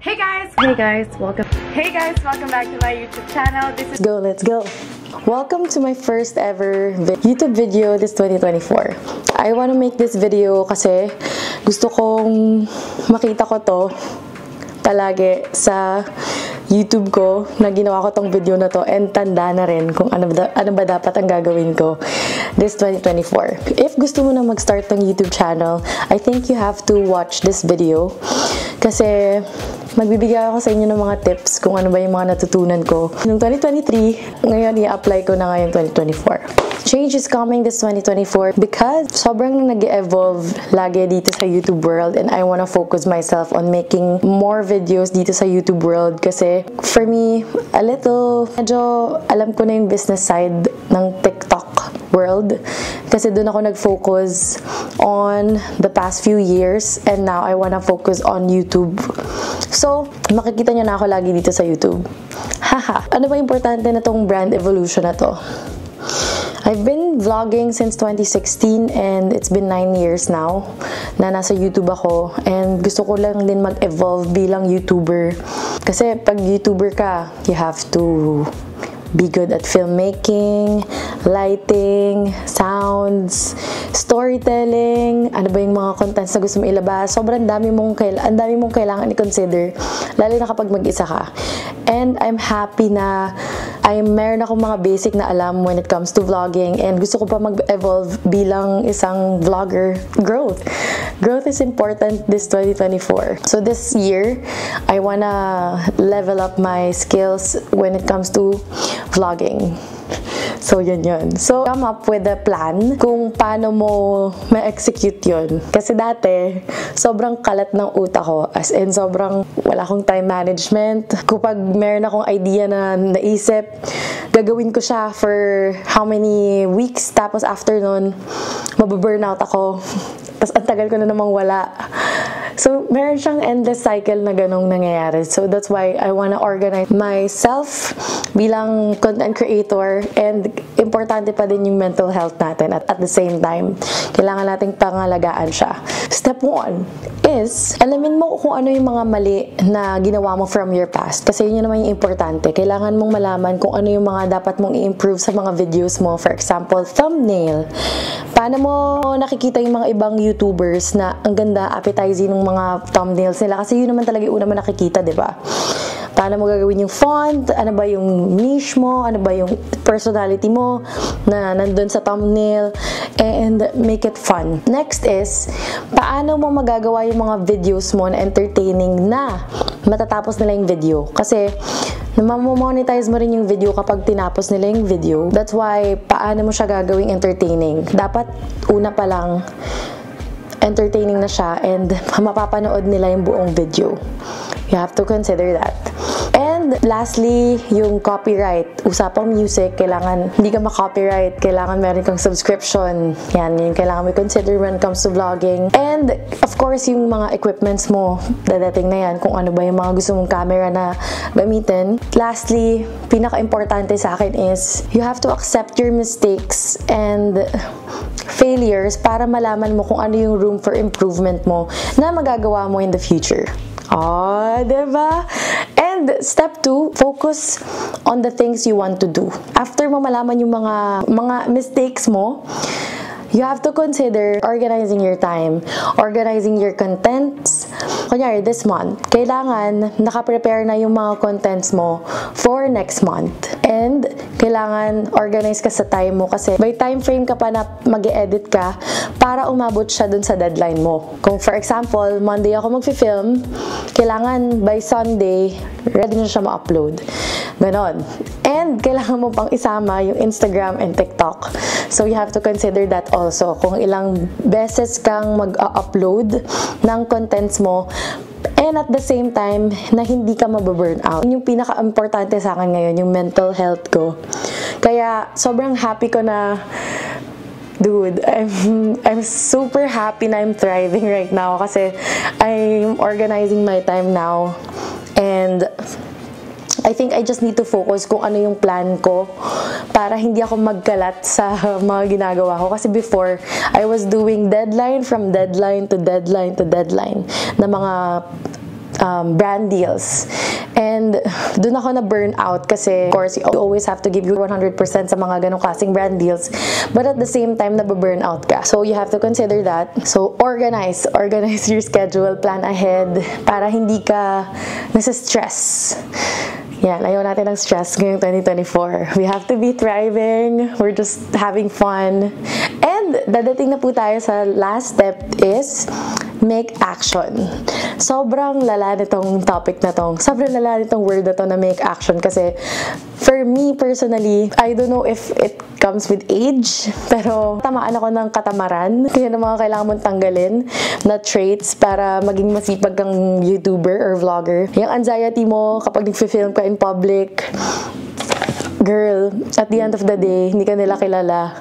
Hey guys, welcome back to my YouTube channel. Let's go. Welcome to my first ever YouTube video this 2024. I want to make this video kasi gusto kong makita ko to palagi sa YouTube ko na ginawa ko tong video na to, and tanda na rin kung ano ba dapat ang gagawin ko this 2024. If gusto mo na mag-start ng YouTube channel, I think you have to watch this video kasi magbibigay ako sa inyo ng mga tips kung ano ba yung mga natutunan ko noong 2023, ngayon i-apply ko na ngayon 2024. Change is coming this 2024 because sobrang nag-evolve lagi dito sa YouTube world, and I wanna focus myself on making more videos dito sa YouTube world kasi for me, medyo alam ko na yung business side ng TikTok world kasi doon ako nag-focus on the past few years, and now I wanna focus on YouTube. So, makikita nyo na ako lagi dito sa YouTube. Haha! Ano ba importante na tong brand evolution na to? I've been vlogging since 2016 and it's been 9 years now na nasa YouTube ako, and gusto ko lang din mag-evolve bilang YouTuber. Kasi pag YouTuber ka, you have to be good at filmmaking, lighting, sounds, storytelling, ano ba yung mga contents na gusto mo ilabas. Sobrang dami mong kailangan i-consider, lalo na kapag mag-isa ka. And I'm happy na meron akong mga basic na alam when it comes to vlogging, and gusto ko pa mag-evolve bilang isang vlogger. Growth is important this 2024. So this year, I wanna level up my skills when it comes to vlogging. So, yun. So, come up with a plan kung paano mo ma-execute yun. Kasi dati, sobrang kalat ng utak ko. As in, sobrang wala akong time management. Kapag meron akong idea na naisip, gagawin ko siya for how many weeks. Tapos after nun, mababurnout ako. Tapos ang tagal ko na namang wala. So, meron siyang endless cycle na ganong nangyayari. So, that's why I wanna organize myself bilang content creator, and importante pa din yung mental health natin at the same time, kailangan nating pangalagaan siya. Step 1 is, alamin mo kung ano yung mga mali na ginawa mo from your past. Kasi yun naman yung importante. Kailangan mong malaman kung ano yung mga dapat mong i-improve sa mga videos mo. For example, thumbnail. Paano mo nakikita yung mga ibang YouTubers na ang ganda, appetizing ng mga thumbnails nila? Kasi yun naman talaga yung una mo nakikita, diba? Paano mo gagawin yung font? Ano ba yung niche mo? Ano ba yung personality mo na nandun sa thumbnail? And make it fun. Next is, paano mo magagawa yung mga videos mo na entertaining na matatapos nila yung video? Kasi, monetize mo rin yung video kapag tinapos nila yung video. That's why, paano mo siya gagawing entertaining? Dapat, una pa lang, entertaining na siya and mapapanood nila yung buong video. You have to consider that. And lastly, yung copyright. Usapang music, kailangan hindi ka ma-copyright, kailangan meron kang subscription. Yan, yung kailangan mo consider when it comes to vlogging. And of course, yung mga equipments mo, dadating na yan, kung ano ba yung mga gusto mong camera na gamitin. Lastly, pinaka-importante sa akin is, you have to accept your mistakes and failures para malaman mo kung ano yung room for improvement mo na magagawa mo in the future. Diba? And step 2, focus on the things you want to do. After mo malaman yung mga mistakes mo, you have to consider organizing your time, organizing your contents. Kunyari, this month, kailangan nakaprepare na yung mga contents mo for next month. And kailangan organize ka sa time mo kasi by time frame ka pa na mag-e-edit ka para umabot siya dun sa deadline mo. Kung for example, Monday ako mag-film, kailangan by Sunday, ready na siya ma-upload. Ganon. And kailangan mo pang isama yung Instagram and TikTok. So you have to consider that also. Kung ilang beses kang mag-upload ng contents mo, and at the same time, na hindi ka mababurn out. Yung pinaka-importante sa akin ngayon, yung mental health ko. Kaya, sobrang happy ko na, dude, I'm super happy na I'm thriving right now kasi I'm organizing my time now. And I think I just need to focus kung ano yung plan ko para hindi ako magkalat sa mga ginagawa ko. Kasi before, I was doing deadline from deadline to deadline to deadline na mga brand deals. And dun ako na burn out kasi of course you always have to give you 100% sa mga ganong klaseng brand deals, but at the same time nababurn out ka. So you have to consider that. So organize your schedule, plan ahead para hindi ka nasa-stress. Yan, ayaw natin ng stress ngayong 2024. We have to be thriving. We're just having fun. And dadating na po tayo sa last step is make action. Sobrang lala nitong topic na tong. Sobrang lala nitong word na to na make action kasi for me personally, I don't know if it comes with age, pero tamaan ako ng katamaran. Kaya ng mga kailangan mong tanggalin na traits para maging masipag kang YouTuber or vlogger. Yung anxiety mo kapag nag-film ka in public, girl, at the end of the day, hindi ka nila kilala.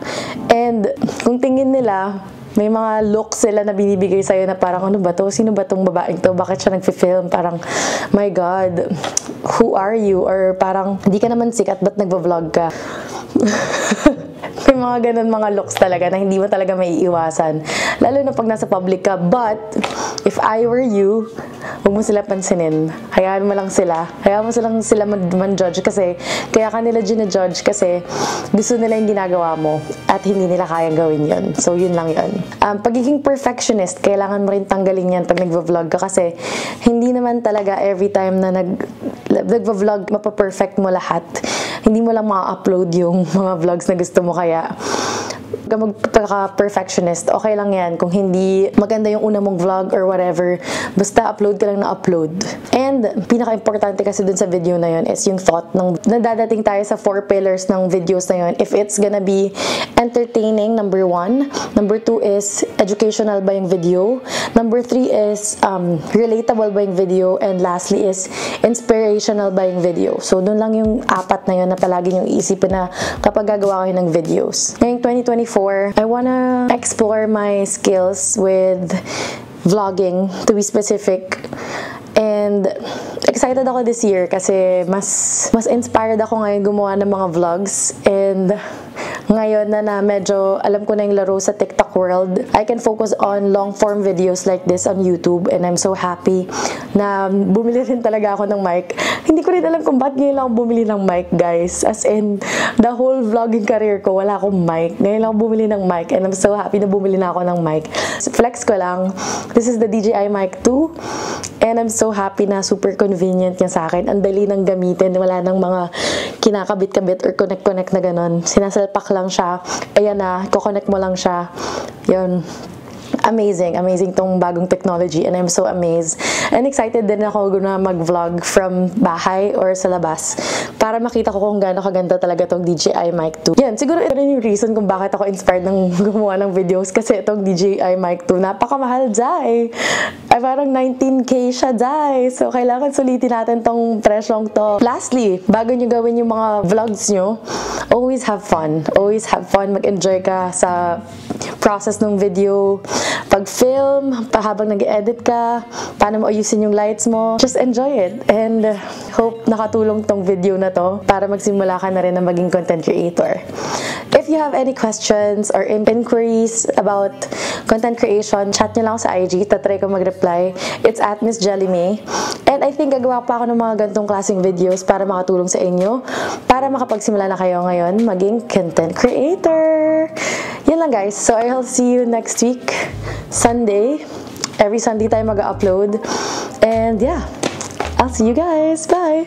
And kung tingin nila, may mga looks sila na binibigay sa'yo na parang ano ba to? Sino ba tong babaeng to? Bakit siya nagfi-film? Parang, my God, who are you? Or parang, hindi ka naman sikat, ba't nagva-vlog ka? May mga ganun mga looks talaga na hindi mo talaga may iiwasan. Lalo na pag nasa public ka. But, if I were you, huwag mo sila pansinin. Hayaan mo lang sila. Hayaan mo sila man-judge kasi, kaya ka nila gina-judge kasi gusto nila yung ginagawa mo at hindi nila kayang gawin yun. So, yun lang yun. Pagiging perfectionist, kailangan mo rin tanggalin yan pag nagva-vlog ka kasi hindi naman talaga every time na nagva-vlog, mapaperfect mo lahat. Hindi mo lang ma-upload yung mga vlogs na gusto mo, kaya magpaka-perfectionist, okay lang yan kung hindi maganda yung una mong vlog or whatever, basta upload ka lang na upload. And pinaka-importante kasi dun sa video na yun is yung thought ng nadadating tayo sa 4 pillars ng videos na yun. If it's gonna be entertaining, number 1. Number 2 is educational ba yung video. Number 3 is relatable ba yung video. And lastly is inspirational ba yung video. So dun lang yung 4 na yun na palagi yung isipin na kapag gagawa kayo ng videos. Ngayong 2024, I wanna explore my skills with vlogging, to be specific. And excited ako this year kasi mas inspired ako ngayon gumawa ng mga vlogs. And ngayon na medyo alam ko na yung laro sa TikTok world, I can focus on long-form videos like this on YouTube. And I'm so happy na bumili rin talaga ako ng mic. Hindi ko rin alam kung ba't ngayon lang ako bumili ng mic, guys. As in, the whole vlogging career ko, wala akong mic. Ngayon lang ako bumili ng mic. And I'm so happy na bumili na ako ng mic. So, flex ko lang. This is the DJI Mic 2. And I'm so happy na super convenient niya sa akin. Ang dali nang gamitin. Wala nang mga kinakabit-kabit or connect-connect na ganon. Sinasalpak lang siya. Ayan na, kukonect mo lang siya. Yun. Amazing tong bagong technology, and I'm so amazed. And excited din ako na mag-vlog from bahay or sa labas para makita ko kung gaano kaganda talaga tong DJI Mic 2. Yan, siguro ito rin yung reason kung bakit ako inspired ng gumawa ng videos kasi itong DJI Mic 2, napakamahal, Jai! Ay, parang 19K siya, Jai! So, kailangan sulitin natin tong presyong to. Lastly, bago nyo gawin yung mga vlogs nyo, always have fun. Always have fun. Mag-enjoy ka sa process ng video. Pag-film, habang nag-edit ka, paano mo ayusin yung lights mo, just enjoy it. And hope nakatulong tong video na to para magsimula ka na rin na maging content creator. If you have any questions or inquiries about content creation, chat nyo lang sa IG. Tatry ko mag-reply. It's at Miss Jelly May. And I think gagawa pa ako ng mga ganitong klaseng videos para makatulong sa inyo, para makapagsimula na kayo ngayon maging content creator. Yan lang, guys. So I'll see you next week, Sunday. Every Sunday tayo mag-upload. And yeah, I'll see you guys. Bye!